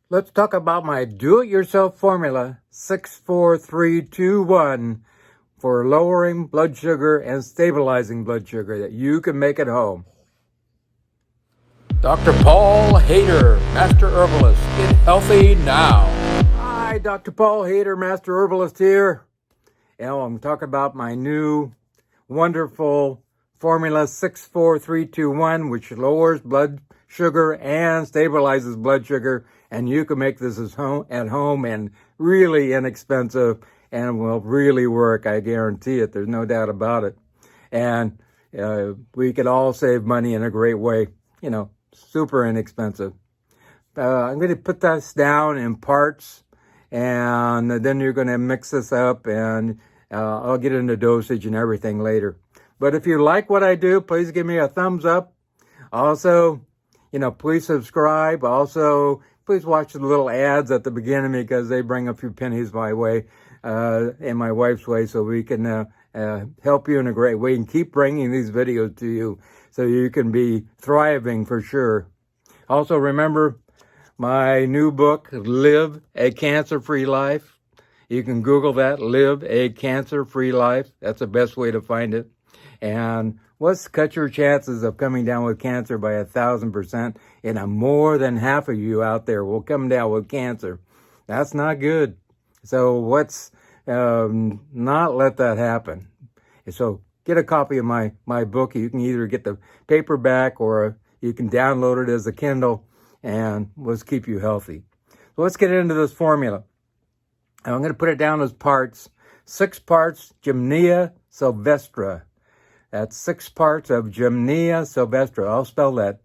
Let's talk about my do-it-yourself formula 64321 for lowering blood sugar and stabilizing blood sugar that you can make at home. Dr. Paul Haider, Master Herbalist. Get healthy now. Hi, Dr. Paul Haider, Master Herbalist here. I'm talking about my new wonderful formula 64321, which lowers blood sugar and stabilizes blood sugar. And you can make this at home and really inexpensive and will really work. I guarantee it. There's no doubt about it. And we could all save money in a great way. Super inexpensive. I'm going to put this down in parts, and then you're going to mix this up, and I'll get into dosage and everything later. But if you like what I do, please give me a thumbs up. Also, please subscribe. Also, please watch the little ads at the beginning because they bring a few pennies my way and my wife's way, so we can help you in a great way and keep bringing these videos to you so you can be thriving for sure. Also, remember my new book, Live a Cancer-Free Life. You can Google that, Live a Cancer-Free Life. That's the best way to find it. And let's cut your chances of coming down with cancer by 1,000%. And more than half of you out there will come down with cancer. That's not good. So let's not let that happen. So get a copy of my book. You can either get the paperback or you can download it as a Kindle, and let's keep you healthy. So let's get into this formula. I'm going to put it down as parts. 6 parts Gymnea sylvestra. That's 6 parts of Gymnea sylvestra. I'll spell that.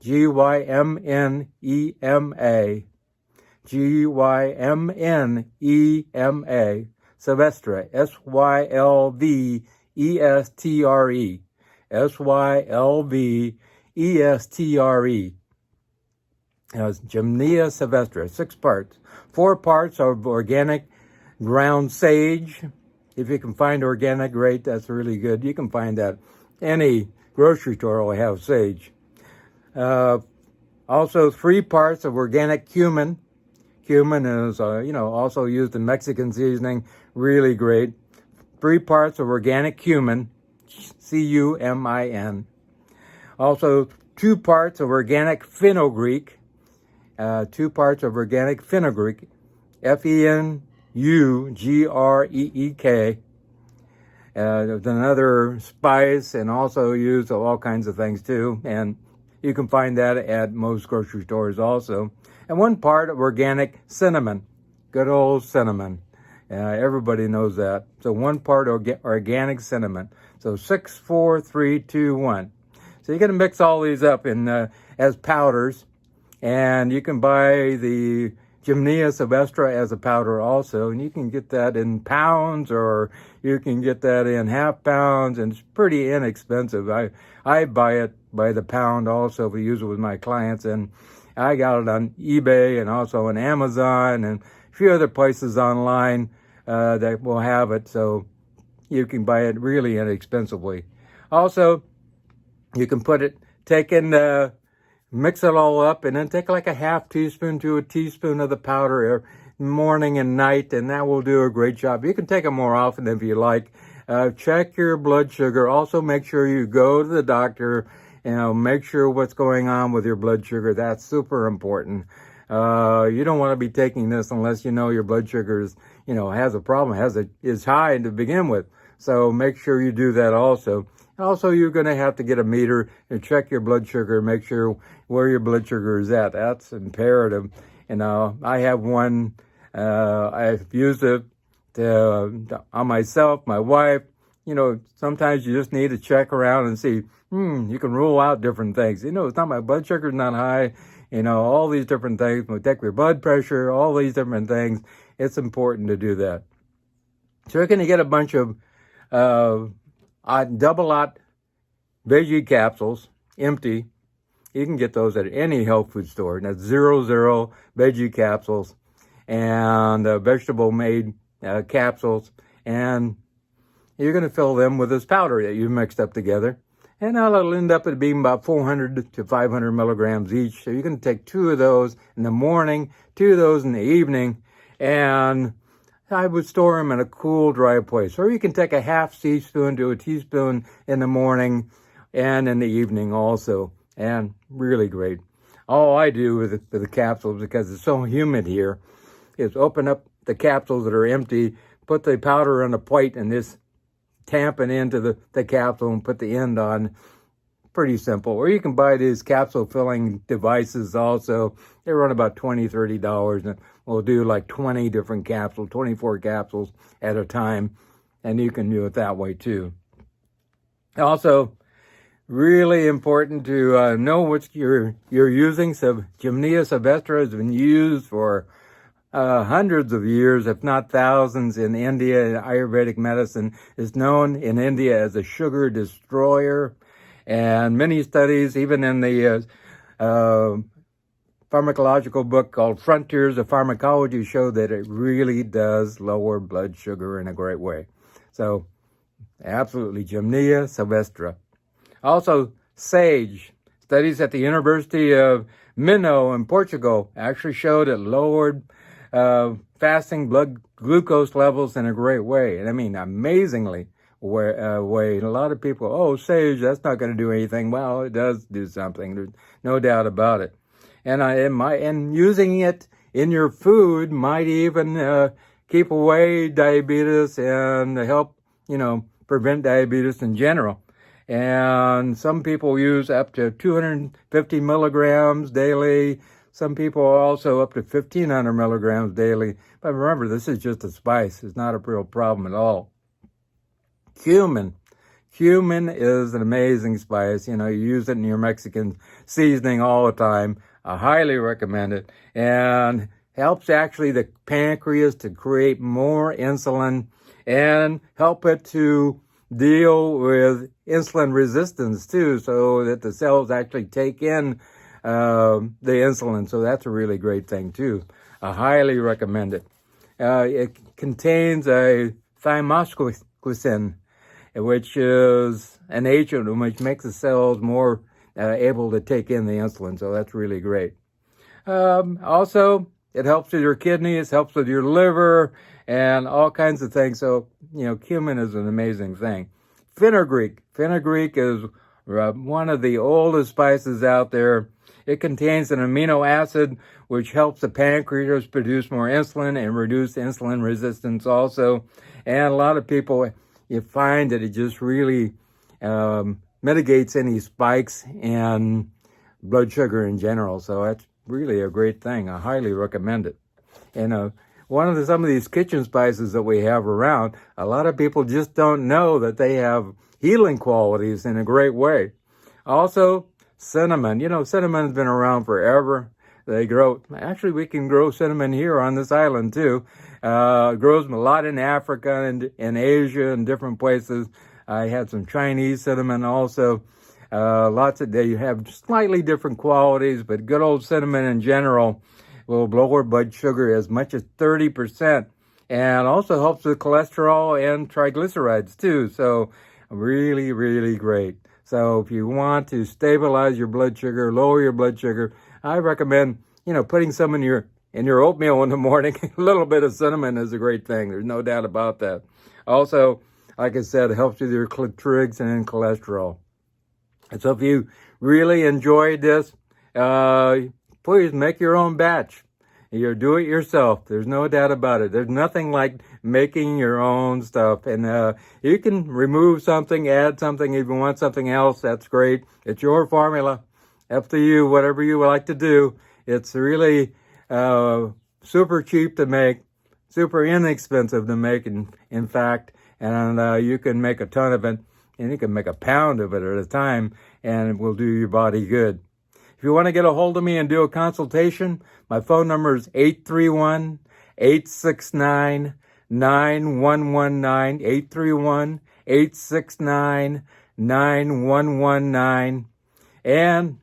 Gymnema. Gymnema. Sylvestre. Sylvestre. Sylvestre. Gymnea sylvestra, 6 parts. 4 parts of organic ground sage. If you can find organic, great, that's really good. You can find that. Any grocery store will have sage. Also 3 parts of organic cumin. Cumin is, also used in Mexican seasoning, really great. 3 parts of organic cumin, cumin. Also 2 parts of organic fenugreek. 2 parts of organic fenugreek, Fenugreek. There's another spice and also used of all kinds of things too. And you can find that at most grocery stores also. And 1 part of organic cinnamon, good old cinnamon. Everybody knows that. So 1 part organic cinnamon. So 6, 4, 3, 2, 1. So you're going to mix all these up in as powders. And you can buy the Gymnea sylvestra as a powder also. And you can get that in pounds or you can get that in half pounds. And it's pretty inexpensive. I buy it by the pound also. We use it with my clients. And I got it on eBay and also on Amazon and a few other places online that will have it. So you can buy it really inexpensively. Also, you can mix it all up and then take like a half teaspoon to a teaspoon of the powder morning and night, and that will do a great job. You can take it more often if you like. Check your blood sugar. Also make sure you go to the doctor, make sure what's going on with your blood sugar. That's super important. You don't want to be taking this unless you know your blood sugar is, has a problem, is high to begin with. So make sure you do that also. Also, you're going to have to get a meter and check your blood sugar, make sure where your blood sugar is at. That's imperative. I have one. I've used it on myself, my wife. Sometimes you just need to check around and see, you can rule out different things. It's not my blood sugar's not high. All these different things. We take your blood pressure, all these different things. It's important to do that. So you're going to get a bunch of double-lot veggie capsules, empty. You can get those at any health food store. And that's 00 veggie capsules and vegetable-made capsules. And you're going to fill them with this powder that you've mixed up together. and that'll end up at being about 400 to 500 milligrams each. So you can take 2 of those in the morning, 2 of those in the evening, and I would store them in a cool, dry place. Or you can take a half teaspoon to a teaspoon in the morning and in the evening also, and really great. All I do with the capsules, because it's so humid here, is open up the capsules that are empty, put the powder on a plate, and just tamp it into the capsule and put the end on. Pretty simple. Or you can buy these capsule filling devices also. They run about $20, $30, and we'll do like 20 different capsules, 24 capsules at a time, and you can do it that way too. Also, really important to know what you're using. So Gymnea sylvestre has been used for hundreds of years, if not thousands, in India. Ayurvedic medicine is known in India as a sugar destroyer. And many studies, even in the pharmacological book called Frontiers of Pharmacology, show that it really does lower blood sugar in a great way. So, absolutely, Gymnea sylvestre. Also, sage. Studies at the University of Minho in Portugal actually showed it lowered fasting blood glucose levels in a great way. And I mean, amazingly way. A lot of people, oh, sage, that's not going to do anything. Well, it does do something. There's no doubt about it. And using it in your food might even keep away diabetes and help, prevent diabetes in general. And some people use up to 250 milligrams daily. Some people are also up to 1,500 milligrams daily. But remember, this is just a spice. It's not a real problem at all. Cumin. Cumin is an amazing spice. You use it in your Mexican seasoning all the time. I highly recommend it. And helps actually the pancreas to create more insulin and help it to deal with insulin resistance too, so that the cells actually take in the insulin. So that's a really great thing too. I highly recommend it. It contains a thymoxyquicin, which is an agent which makes the cells more able to take in the insulin. So that's really great. Also, it helps with your kidneys, helps with your liver, and all kinds of things. So, cumin is an amazing thing. Fenugreek. Fenugreek is one of the oldest spices out there. It contains an amino acid which helps the pancreas produce more insulin and reduce insulin resistance also. And a lot of people, you find that it just really mitigates any spikes in blood sugar in general. So that's really a great thing. I highly recommend it. And some of these kitchen spices that we have around, a lot of people just don't know that they have healing qualities in a great way. Also, cinnamon. Cinnamon's been around forever. Actually, we can grow cinnamon here on this island too. It grows a lot in Africa and in Asia and different places. I had some Chinese cinnamon also. They have slightly different qualities, but good old cinnamon in general will lower blood sugar as much as 30%, and also helps with cholesterol and triglycerides too. So really, really great. So if you want to stabilize your blood sugar, lower your blood sugar, I recommend, putting some in your oatmeal in the morning. A little bit of cinnamon is a great thing. There's no doubt about that. Also, like I said, it helps with your trigs and cholesterol. And so if you really enjoyed this, please make your own batch. You do it yourself. There's no doubt about it. There's nothing like making your own stuff. And you can remove something, add something. If you want something else, that's great. It's your formula. Up to you, whatever you like to do. It's really super cheap to make, super inexpensive to make, in fact. And you can make a ton of it. And you can make a pound of it at a time, and it will do your body good. If you want to get a hold of me and do a consultation, my phone number is 831-869-9119, 831-869-9119. And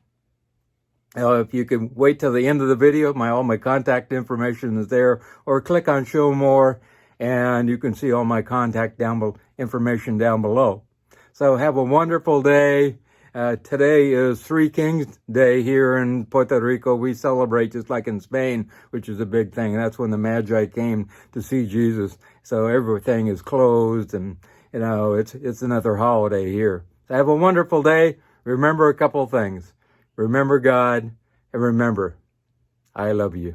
if you can wait till the end of the video, all my contact information is there, or click on Show More, and you can see all my contact information down below. So have a wonderful day, Today is Three Kings Day here in Puerto Rico. We celebrate just like in Spain, which is a big thing. That's when the Magi came to see Jesus. So everything is closed, and it's another holiday here. So have a wonderful day. Remember a couple things. Remember God, and remember, I love you.